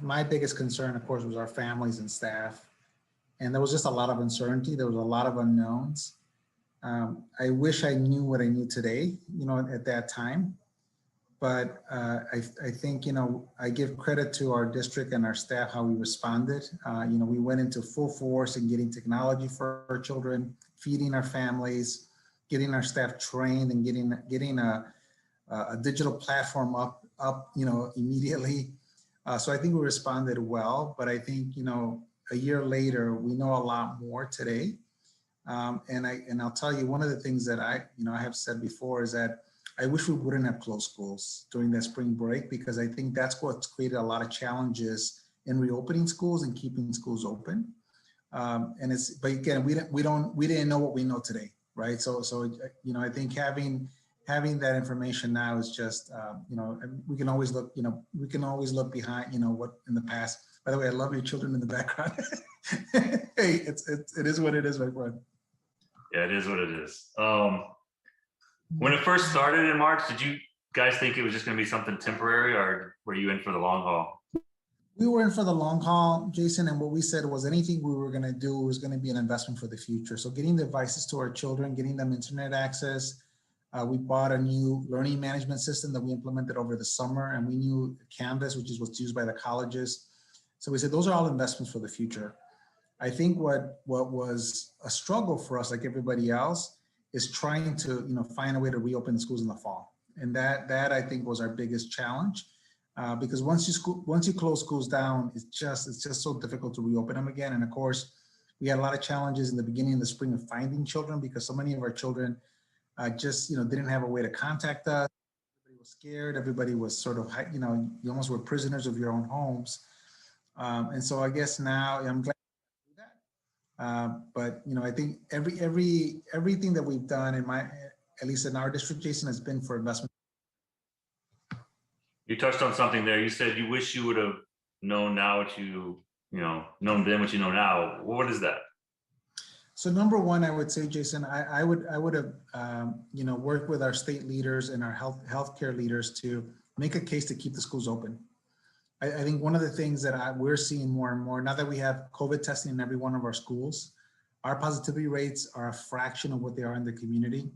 my biggest concern, of course, was our families and staff. And there was just a lot of uncertainty. There was a lot of unknowns. I wish I knew what I knew today, at that time. But I think, I give credit to our district and our staff, how we responded. We went into full force in getting technology for our children, feeding our families, getting our staff trained, and getting a digital platform up, immediately. So I think we responded well, but I think, a year later, we know a lot more today. And I'll tell you, one of the things that I have said before is that I wish we wouldn't have closed schools during that spring break, because I think that's what's created a lot of challenges in reopening schools and keeping schools open. But again, we didn't know what we know today, right? So I think having that information now is just, we can always look behind, what in the past. By the way, I love your children in the background. Hey, it is what it is, my friend. Yeah, it is what it is. When it first started in March, did you guys think it was just going to be something temporary, or were you in for the long haul? We were in for the long haul, Jason, and what we said was anything we were going to do was going to be an investment for the future. So getting devices to our children, getting them internet access. We bought a new learning management system that we implemented over the summer, and we knew Canvas, which is what's used by the colleges. So we said those are all investments for the future. I think what was a struggle for us, like everybody else, is trying to find a way to reopen the schools in the fall, and that I think was our biggest challenge, because once you close schools down, it's just so difficult to reopen them again. And of course, we had a lot of challenges in the beginning of the spring of finding children, because so many of our children just didn't have a way to contact us. Everybody was scared. Everybody was sort of you almost were prisoners of your own homes. And so I guess now I'm glad. But I think everything that we've done at least in our district, Jason, has been for investment. You touched on something there. You said you wish you would have known now what known then what you know now. What is that? So number one, I would say, Jason, I would have worked with our state leaders and our healthcare leaders to make a case to keep the schools open. I think one of the things that we're seeing more and more, now that we have COVID testing in every one of our schools, our positivity rates are a fraction of what they are in the community.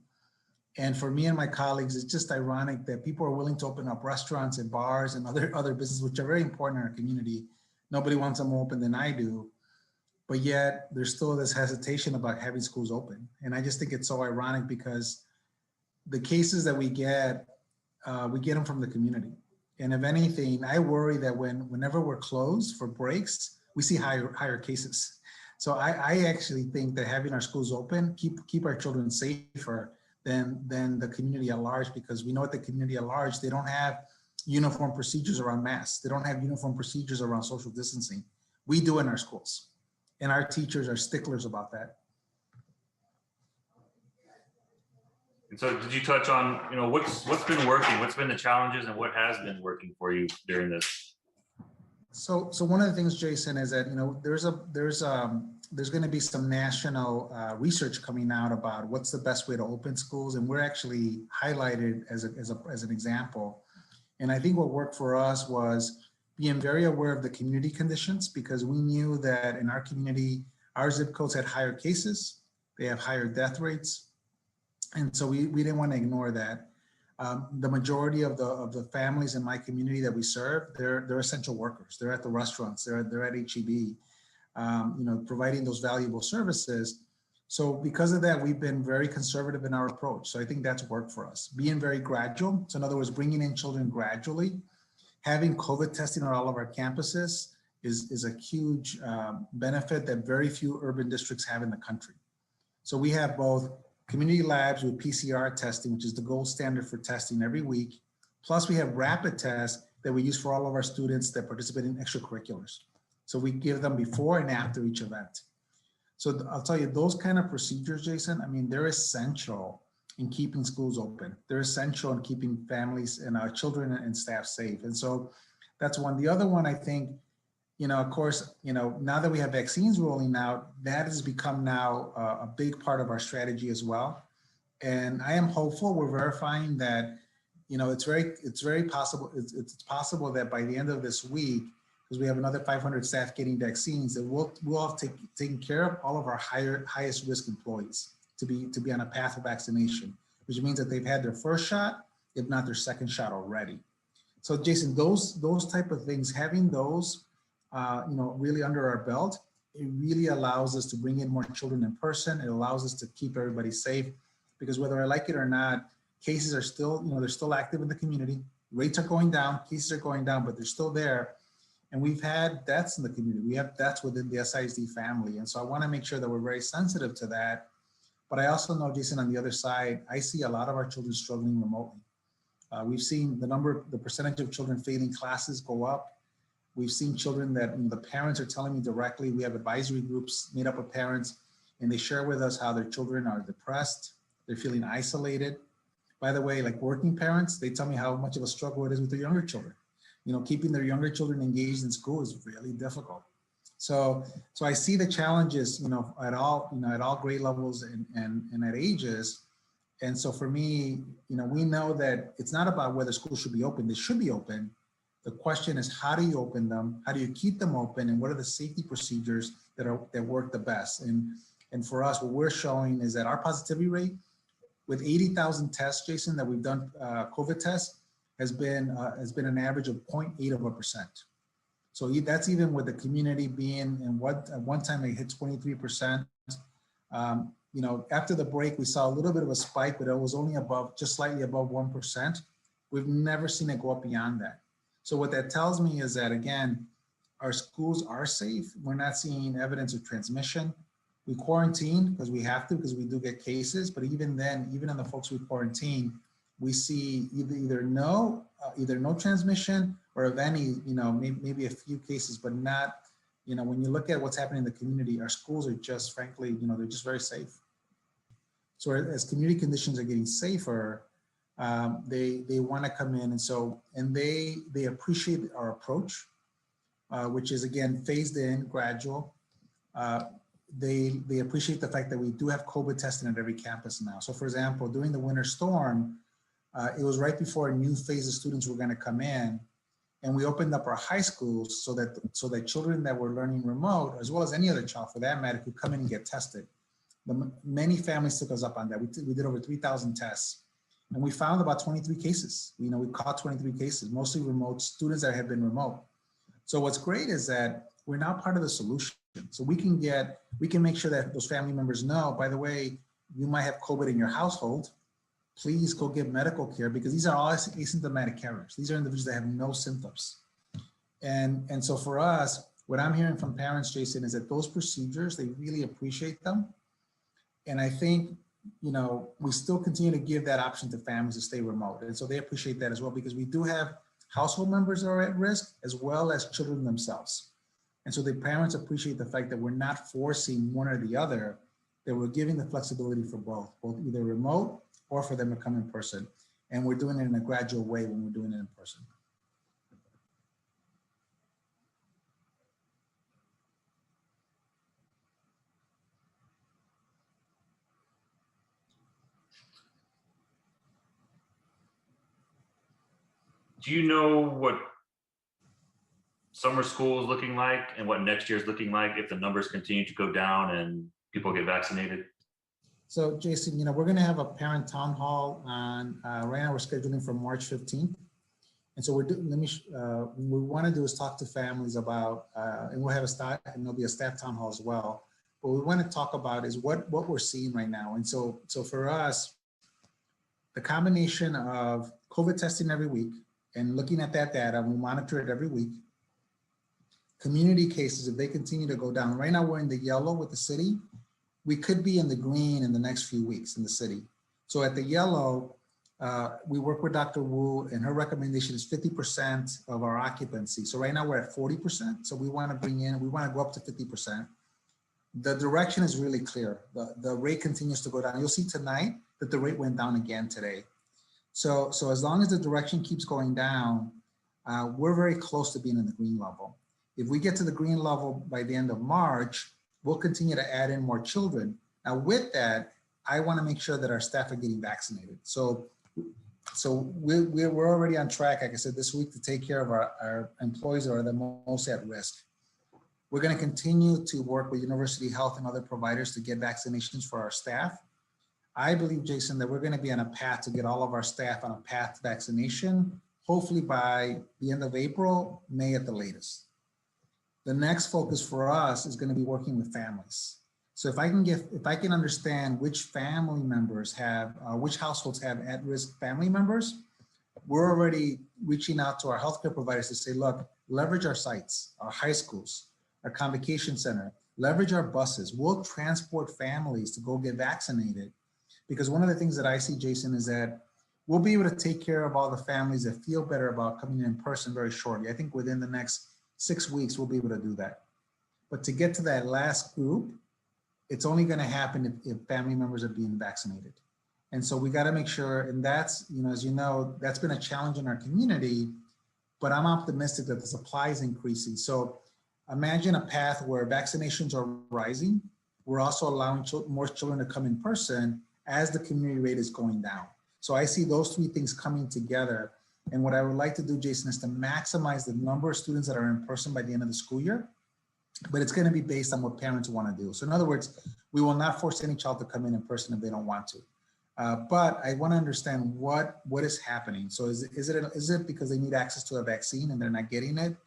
And for me and my colleagues, it's just ironic that people are willing to open up restaurants and bars and other businesses, which are very important in our community. Nobody wants them more open than I do. But yet there's still this hesitation about having schools open. And I just think it's so ironic, because the cases that we get them from the community. And if anything, I worry that whenever we're closed for breaks, we see higher cases. So I actually think that having our schools open keep our children safer than the community at large, because we know at the community at large, they don't have uniform procedures around masks. They don't have uniform procedures around social distancing. We do in our schools, and our teachers are sticklers about that. And so did you touch on, what's been working, what's been the challenges, and what has been working for you during this? So one of the things, Jason, is that, there's going to be some national research coming out about what's the best way to open schools. And we're actually highlighted as an example. And I think what worked for us was being very aware of the community conditions, because we knew that in our community, our zip codes had higher cases, they have higher death rates. And so we didn't want to ignore that. The majority of the families in my community that we serve, they're essential workers. They're at the restaurants, they're at HEB, providing those valuable services. So because of that, we've been very conservative in our approach. So I think that's worked for us. Being very gradual. So in other words, bringing in children gradually, having COVID testing on all of our campuses is a huge benefit that very few urban districts have in the country. So we have both community labs with PCR testing, which is the gold standard for testing every week. Plus we have rapid tests that we use for all of our students that participate in extracurriculars. So we give them before and after each event. So I'll tell you, those kind of procedures, Jason, I mean, they're essential in keeping schools open. They're essential in keeping families and our children and staff safe. And so that's one. The other one, I think, of course, now that we have vaccines rolling out, that has become now a big part of our strategy as well. And I am hopeful, we're verifying that, it's very possible, it's possible that by the end of this week, because we have another 500 staff getting vaccines, that we'll have taken care of all of our highest risk employees to be on a path of vaccination, which means that they've had their first shot, if not their second shot already. So Jason, those type of things, having those, really under our belt, it really allows us to bring in more children in person. It allows us to keep everybody safe, because whether I like it or not, cases are still, they're still active in the community. Rates are going down, cases are going down, but they're still there. And we've had deaths in the community. We have deaths within the SAISD family. And so I want to make sure that we're very sensitive to that. But I also know, Jason, on the other side, I see a lot of our children struggling remotely. We've seen the percentage of children failing classes go up. We've seen children that the parents are telling me directly. We have advisory groups made up of parents, and they share with us how their children are depressed. They're feeling isolated. By the way, like working parents, they tell me how much of a struggle it is with their younger children. Keeping their younger children engaged in school is really difficult. So I see the challenges, at all grade levels and at ages. And so for me, we know that it's not about whether schools should be open. They should be open. The question is, how do you open them? How do you keep them open? And what are the safety procedures that work the best? And for us, what we're showing is that our positivity rate with 80,000 tests, Jason, that we've done COVID tests, has been an average of 0.8%. So that's even with the community being, and at one time they hit 23%. After the break, we saw a little bit of a spike, but it was only just slightly above 1%. We've never seen it go up beyond that. So what that tells me is that, again, our schools are safe. We're not seeing evidence of transmission. We quarantine because we have to, because we do get cases. But even then, even in the folks we quarantine, we see either no transmission, or if any, maybe a few cases, but not, when you look at what's happening in the community, our schools are just, frankly, they're just very safe. So as community conditions are getting safer, they want to come in, and they appreciate our approach, which is, again, phased in, gradual. They appreciate the fact that we do have COVID testing at every campus now. So for example, during the winter storm, it was right before a new phase of students were going to come in, and we opened up our high schools so that children that were learning remote, as well as any other child for that matter, could come in and get tested. Many families took us up on that. We did over 3,000 tests, and we found about 23 cases. We caught 23 cases, mostly remote students that had been remote. So what's great is that we're now part of the solution. So we can make sure that those family members know, by the way, you might have COVID in your household. Please go get medical care, because these are all asymptomatic carriers. These are individuals that have no symptoms. And so for us, what I'm hearing from parents, Jason, is that those procedures, they really appreciate them. And I think, we still continue to give that option to families to stay remote. And so they appreciate that as well, because we do have household members that are at risk, as well as children themselves. And so the parents appreciate the fact that we're not forcing one or the other, that we're giving the flexibility for both either remote or for them to come in person. And we're doing it in a gradual way when we're doing it in person. Do you know what summer school is looking like and what next year is looking like if the numbers continue to go down and people get vaccinated? So Jason, we're going to have a parent town hall on, right now we're scheduling for March 15th. And so what we want to do is talk to families about, and we'll have and there'll be a staff town hall as well. What we want to talk about is what we're seeing right now. And so for us, the combination of COVID testing every week and looking at that data, we monitor it every week. Community cases, if they continue to go down, right now we're in the yellow with the city. We could be in the green in the next few weeks in the city. So at the yellow, we work with Dr. Wu, and her recommendation is 50% of our occupancy. So right now we're at 40%. So we want to go up to 50%. The direction is really clear. The rate continues to go down. You'll see tonight that the rate went down again today. So as long as the direction keeps going down, we're very close to being in the green level. If we get to the green level by the end of March, we'll continue to add in more children. Now with that, I want to make sure that our staff are getting vaccinated. So we're already on track, like I said, this week to take care of our employees that are the most at risk. We're going to continue to work with University Health and other providers to get vaccinations for our staff. I believe, Jason, that we're going to be on a path to get all of our staff on a path to vaccination, hopefully by the end of April, May at the latest. The next focus for us is going to be working with families. So if I can understand which family members have, which households have at-risk family members, we're already reaching out to our healthcare providers to say, look, leverage our sites, our high schools, our convocation center, leverage our buses. We'll transport families to go get vaccinated. Because one of the things that I see, Jason, is that we'll be able to take care of all the families that feel better about coming in person very shortly. I think within the next 6 weeks, we'll be able to do that. But to get to that last group, it's only going to happen if family members are being vaccinated. And so we got to make sure, and that's, as you know, that's been a challenge in our community, but I'm optimistic that the supply is increasing. So imagine a path where vaccinations are rising. We're also allowing more children to come in person as the community rate is going down. So I see those three things coming together. And what I would like to do, Jason, is to maximize the number of students that are in person by the end of the school year, but it's going to be based on what parents want to do. So in other words, we will not force any child to come in person if they don't want to. But I want to understand what is happening. So is it because they need access to a vaccine and they're not getting it?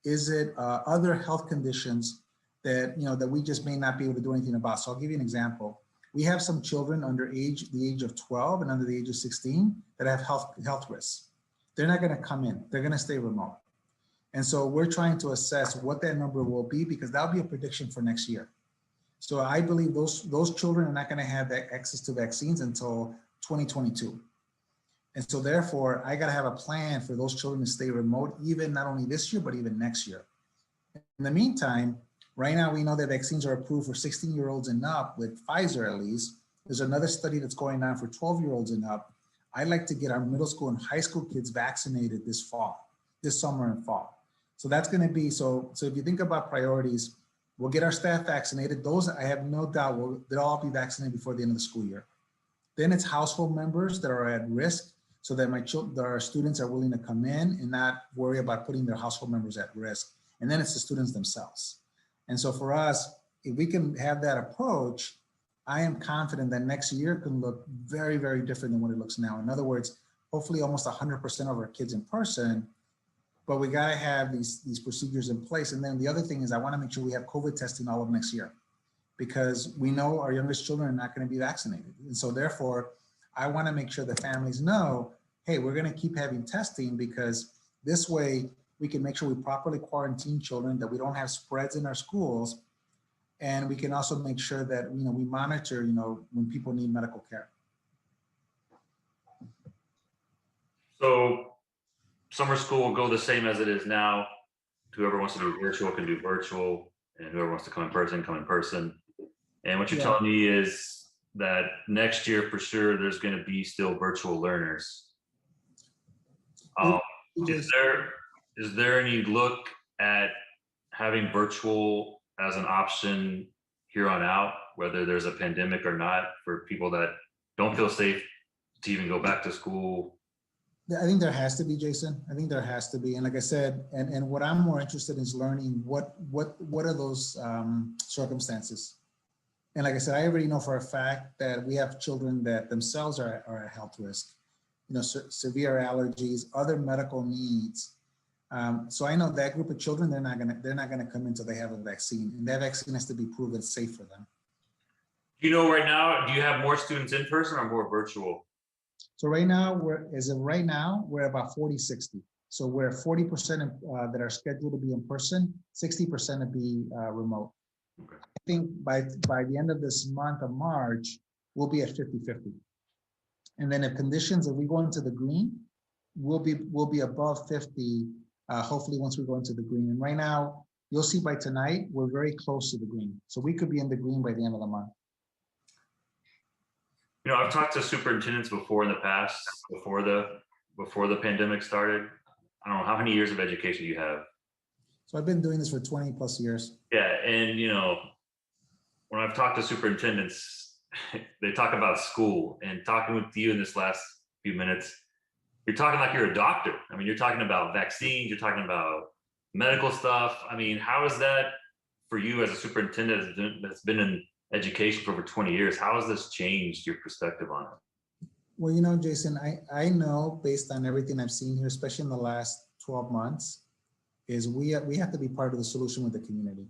Is it other health conditions that that we just may not be able to do anything about? So I'll give you an example. We have some children under the age of 12 and under the age of 16 that have health risks. They're not going to come in. They're going to stay remote. And so we're trying to assess what that number will be, because that'll be a prediction for next year. So I believe those children are not going to have that access to vaccines until 2022. And so therefore, I got to have a plan for those children to stay remote, even not only this year, but even next year. In the meantime, right now, we know that vaccines are approved for 16-year-olds and up with Pfizer at least. There's another study that's going on for 12-year-olds and up. I'd like to get our middle school and high school kids vaccinated this summer and fall. So that's going to be, so if you think about priorities, we'll get our staff vaccinated. Those, I have no doubt, they'll all be vaccinated before the end of the school year. Then it's household members that are at risk, so that our students are willing to come in and not worry about putting their household members at risk. And then it's the students themselves. And so for us, if we can have that approach, I am confident that next year can look very, very different than what it looks now. In other words, hopefully almost 100% of our kids in person, but we got to have these procedures in place. And then the other thing is I want to make sure we have COVID testing all of next year, because we know our youngest children are not going to be vaccinated. And so therefore, I want to make sure that families know, hey, we're going to keep having testing, because this way we can make sure we properly quarantine children, that we don't have spreads in our schools. And we can also make sure that, we monitor, when people need medical care. So summer school will go the same as it is now. Whoever wants to do virtual can do virtual, and whoever wants to come in person, come in person. And what you're telling me is that next year, for sure, there's going to be still virtual learners. Is there any look at having virtual as an option here on out, whether there's a pandemic or not, for people that don't feel safe to even go back to school? I think there has to be, Jason. I think there has to be. And like I said, and what I'm more interested in is learning what are those circumstances. And like I said, I already know for a fact that we have children that themselves are at health risk, severe allergies, other medical needs. So I know that group of children, they're not gonna come in until they have a vaccine, and that vaccine has to be proven safe for them. Right now, do you have more students in person or more virtual? So right now, we're about 40-60. So we're 40% that are scheduled to be in person, 60% to be remote. Okay. I think by the end of this month of March, we'll be at 50-50. And then if we go into the green, we'll be above 50. Hopefully once we go into the green. And right now, you'll see by tonight, we're very close to the green. So we could be in the green by the end of the month. I've talked to superintendents before in the past, before the pandemic started. I don't know, how many years of education do you have? So I've been doing this for 20 plus years. Yeah, and when I've talked to superintendents, they talk about school, and talking with you in this last few minutes, you're talking like you're a doctor. I mean, you're talking about vaccines, you're talking about medical stuff. I mean, how is that for you as a superintendent that's been in education for over 20 years? How has this changed your perspective on it? Well, you know, Jason, I know based on everything I've seen here, especially in the last 12 months, is we have to be part of the solution with the community.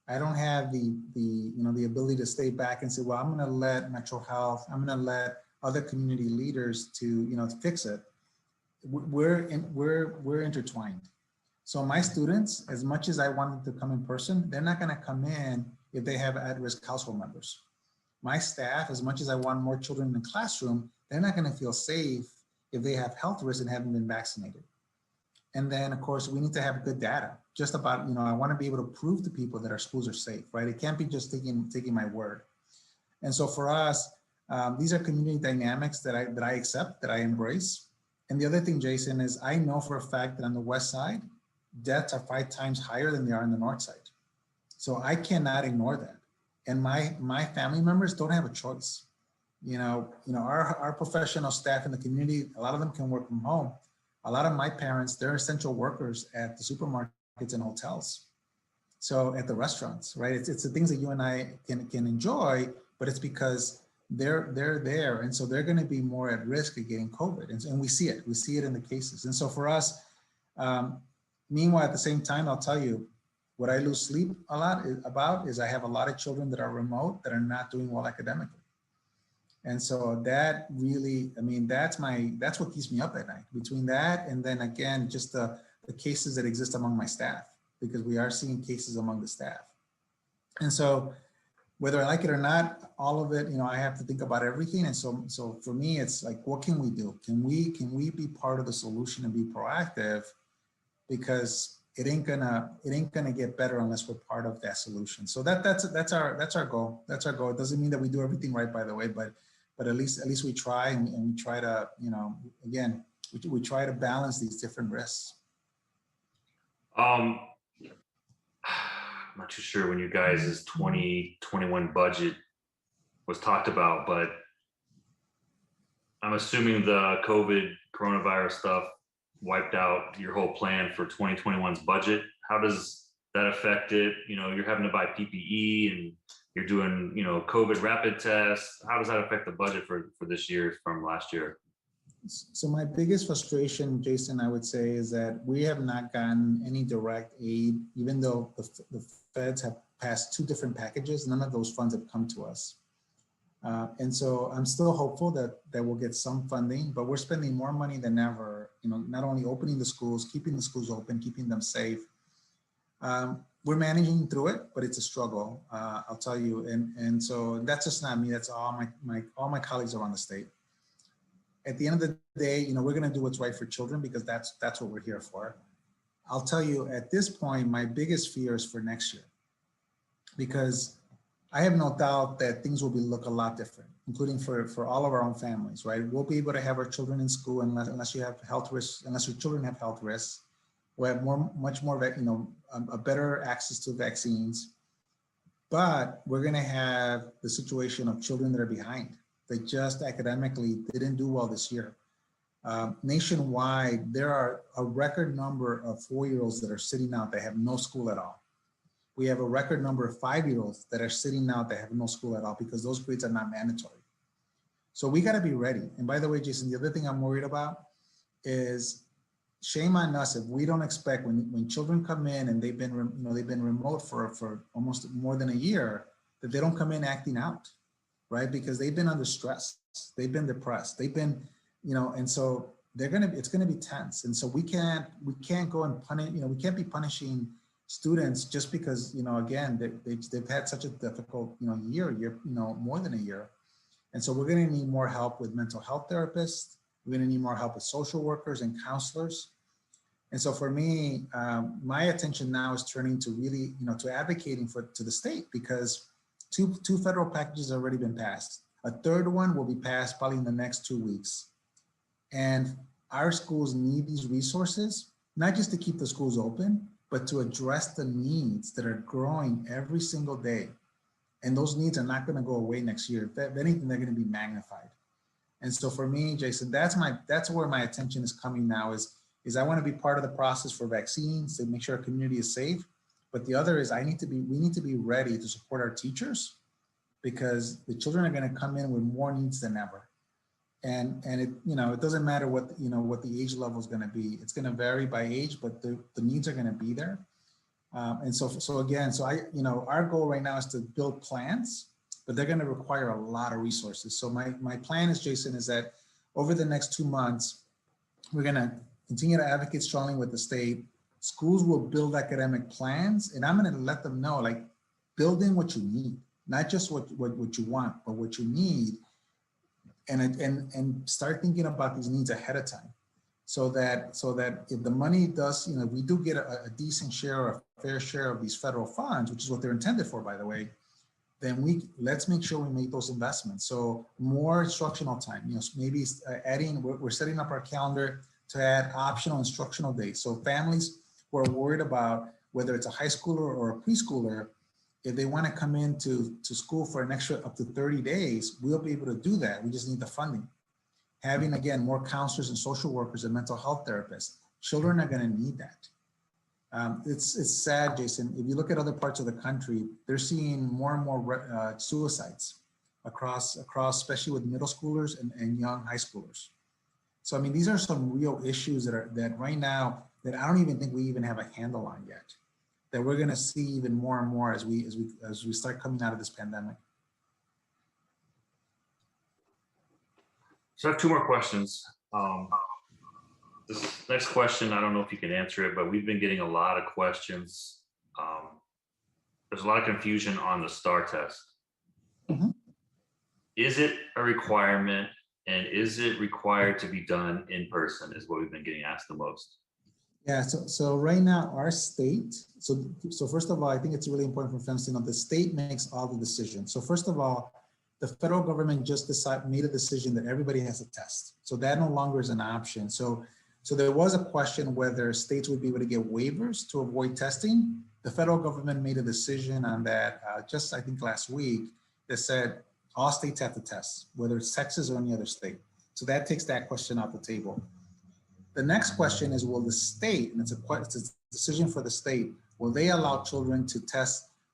I don't have the ability to stay back and say, well, I'm going to let Metro Health, I'm going to let other community leaders to fix it. We're intertwined. So my students, as much as I want them to come in person, they're not going to come in if they have at-risk household members. My staff, as much as I want more children in the classroom, they're not going to feel safe if they have health risks and haven't been vaccinated. And then, of course, we need to have good data. Just about, I want to be able to prove to people that our schools are safe, right? It can't be just taking my word. And so for us, these are community dynamics that I accept, that I embrace. And the other thing, Jason, is I know for a fact that on the west side, deaths are 5 times higher than they are on the north side. So I cannot ignore that. And my family members don't have a choice. Our professional staff in the community, a lot of them can work from home. A lot of my parents, they're essential workers at the supermarkets and hotels. So at the restaurants, right? It's the things that you and I can enjoy, but it's because they're there. And so they're going to be more at risk of getting COVID. And we see it in the cases. And so for us, meanwhile, at the same time, I'll tell you, what I lose sleep a lot about is I have a lot of children that are remote that are not doing well academically. And so that really, that's what keeps me up at night. Between that and then again, just the cases that exist among my staff, because we are seeing cases among the staff. And so whether I like it or not, all of it, I have to think about everything. And so for me, it's like, what can we do? Can we be part of the solution and be proactive? Because it ain't gonna get better unless we're part of that solution. So that's our goal. That's our goal. It doesn't mean that we do everything right, by the way, but at least we try, and we try to, again, we try to balance these different risks. I'm not too sure when you guys' 2021 budget was talked about, but I'm assuming the coronavirus stuff wiped out your whole plan for 2021's budget. How does that affect it? You're having to buy PPE and you're doing, COVID rapid tests. How does that affect the budget for this year from last year? So my biggest frustration, Jason, I would say, is that we have not gotten any direct aid, even though the feds have passed 2 different packages. None of those funds have come to us. And so I'm still hopeful that we'll get some funding, but we're spending more money than ever, not only opening the schools, keeping the schools open, keeping them safe. We're managing through it, but it's a struggle, I'll tell you. And so that's just not me, that's all my colleagues around the state. At the end of the day, we're gonna do what's right for children, because that's what we're here for. I'll tell you, at this point, my biggest fear is for next year, because I have no doubt that things will look a lot different, including for all of our own families, right? We'll be able to have our children in school unless you have health risks, unless your children have health risks. We'll have much more, a better access to vaccines. But we're gonna have the situation of children that are behind, that just academically didn't do well this year. Nationwide, there are a record number of 4-year-olds that are sitting out that have no school at all. We have a record number of 5-year-olds that are sitting out that have no school at all, because those grades are not mandatory. So we got to be ready. And by the way, Jason, the other thing I'm worried about is, shame on us if we don't expect, when children come in and they've been remote for almost more than a year, that they don't come in acting out, right? Because they've been under stress, they've been depressed, they've been, and so it's gonna be tense. And so we can't go and punish, we can't be punishing students just because, again, they've had such a difficult, year, more than a year. And so we're going to need more help with mental health therapists. We're going to need more help with social workers and counselors. And so for me, my attention now is turning to really, to advocating to the state, because two federal packages have already been passed. A 3rd one will be passed probably in the next 2 weeks. And our schools need these resources, not just to keep the schools open, but to address the needs that are growing every single day. And those needs are not going to go away next year. If anything, they're going to be magnified. And so for me, Jason, that's where my attention is coming now is I want to be part of the process for vaccines to make sure our community is safe. But the other is we need to be ready to support our teachers, because the children are going to come in with more needs than ever. And it, it doesn't matter what the age level is going to be. It's going to vary by age, but the needs are going to be there. And so our goal right now is to build plans, but they're going to require a lot of resources. So my plan is, Jason, is that over the next 2 months, we're going to continue to advocate strongly with the state. Schools will build academic plans, and I'm going to let them know, like, build in what you need, not just what you want, but what you need, and start thinking about these needs ahead of time, so that if the money does, we do get a decent share or a fair share of these federal funds, which is what they're intended for, by the way, then let's make sure we make those investments. So more instructional time, maybe adding, we're setting up our calendar to add optional instructional days. So families who are worried about whether it's a high schooler or a preschooler, if they want to come into school for an extra up to 30 days, we'll be able to do that. We just need the funding. Having, again, more counselors and social workers and mental health therapists. Children are going to need that. It's sad, Jason. If you look at other parts of the country, they're seeing more and more suicides across, especially with middle schoolers and young high schoolers. So, I mean, these are some real issues that right now that I don't even think we even have a handle on yet, that we're going to see even more and more as we start coming out of this pandemic. So I have 2 more questions. This next question, I don't know if you can answer it, but we've been getting a lot of questions. There's a lot of confusion on the STAR test. Mm-hmm. Is it a requirement, and is it required to be done in person, is what we've been getting asked the most. Yeah, so right now our state, so first of all, I think it's really important for families to know the state makes all the decisions. So first of all, the federal government just made a decision that everybody has a test. So that no longer is an option. So there was a question whether states would be able to get waivers to avoid testing. The federal government made a decision on that just, I think, last week, that said all states have to test, whether it's Texas or any other state. So that takes that question off the table. The next question is, will the state, and it's a decision for the state, will they allow children to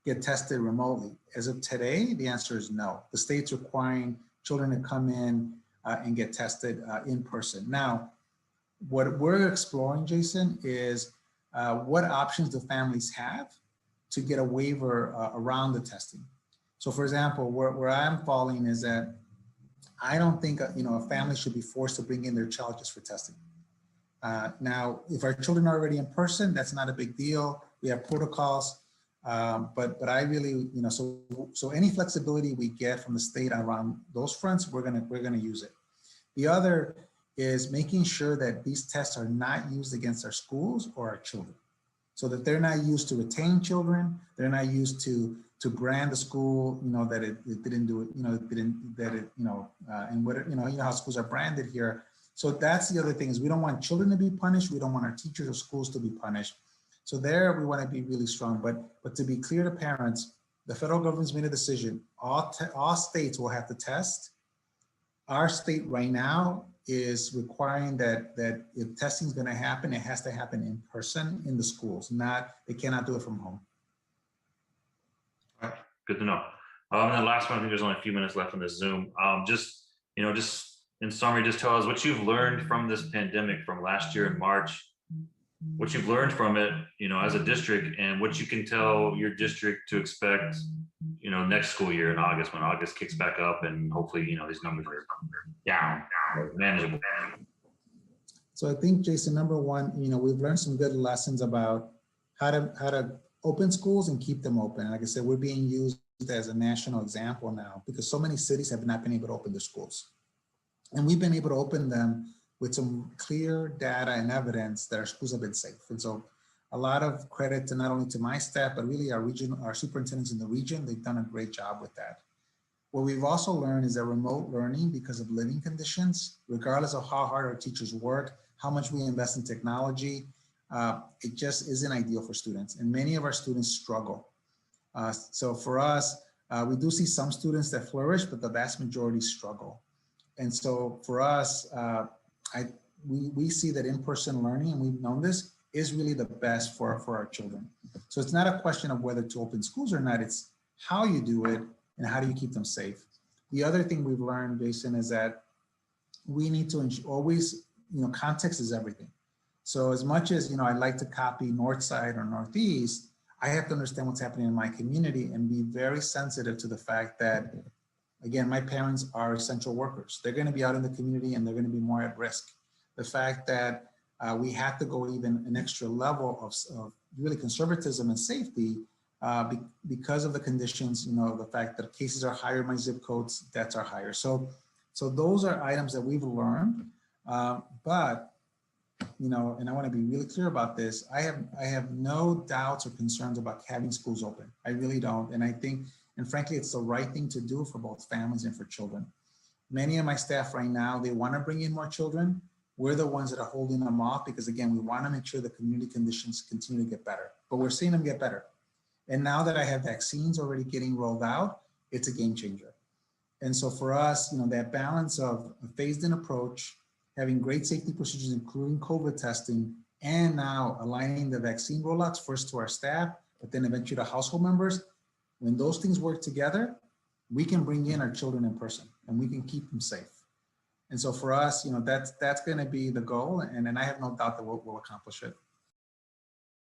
get tested remotely? As of today, the answer is no. The state's requiring children to come in and get tested in person. Now, what we're exploring, Jason, is what options do families have to get a waiver around the testing. So for example, where I'm falling is that I don't think a family should be forced to bring in their child just for testing. Now, if our children are already in person, that's not a big deal. We have protocols, but I really, so any flexibility we get from the state around those fronts, we're gonna use it. The other is making sure that these tests are not used against our schools or our children, so that they're not used to retain children. They're not used to brand the school, that it didn't do it, and what, how schools are branded here. So that's the other thing, is we don't want children to be punished. We don't want our teachers or schools to be punished. So there we want to be really strong. But to be clear to parents, the federal government's made a decision. All states will have to test. Our state right now is requiring that if testing is going to happen, it has to happen in person in the schools. They cannot do it from home. All right, good to know. And then last one, I think there's only a few minutes left on this Zoom. Just in summary, just tell us what you've learned from this pandemic from last year in March, what you've learned from it, as a district, and what you can tell your district to expect, next school year in August, when August kicks back up, and hopefully, these numbers are down, manageable. So I think, Jason, number one, we've learned some good lessons about how to open schools and keep them open. And like I said, we're being used as a national example now, because so many cities have not been able to open their schools. And we've been able to open them with some clear data and evidence that our schools have been safe. And so a lot of credit to not only to my staff, but really our superintendents in the region. They've done a great job with that. What we've also learned is that remote learning, because of living conditions, regardless of how hard our teachers work, how much we invest in technology, it just isn't ideal for students. And many of our students struggle. So for us, we do see some students that flourish, but the vast majority struggle. And so for us, we see that in-person learning, and we've known this, is really the best for our children. So it's not a question of whether to open schools or not, it's how you do it and how do you keep them safe. The other thing we've learned, Jason, is that we need to always, context is everything. So as much as, I'd like to copy North Side or Northeast, I have to understand what's happening in my community and be very sensitive to the fact that, again, my parents are essential workers. They're going to be out in the community and they're going to be more at risk. The fact that we have to go even an extra level of really conservatism and safety because of the conditions, the fact that cases are higher in my zip codes, deaths are higher. So those are items that we've learned, but and I want to be really clear about this. I have no doubts or concerns about having schools open. I really don't. And I think, and frankly, it's the right thing to do for both families and for children. Many of my staff right now, they want to bring in more children. We're the ones that are holding them off because, again, we want to make sure the community conditions continue to get better, but we're seeing them get better. And now that I have vaccines already getting rolled out, it's a game changer. And so for us, that balance of a phased in approach, having great safety procedures, including COVID testing, and now aligning the vaccine rollouts first to our staff, but then eventually to household members. When those things work together, we can bring in our children in person and we can keep them safe. And so for us, that's going to be the goal. And I have no doubt that we'll accomplish it.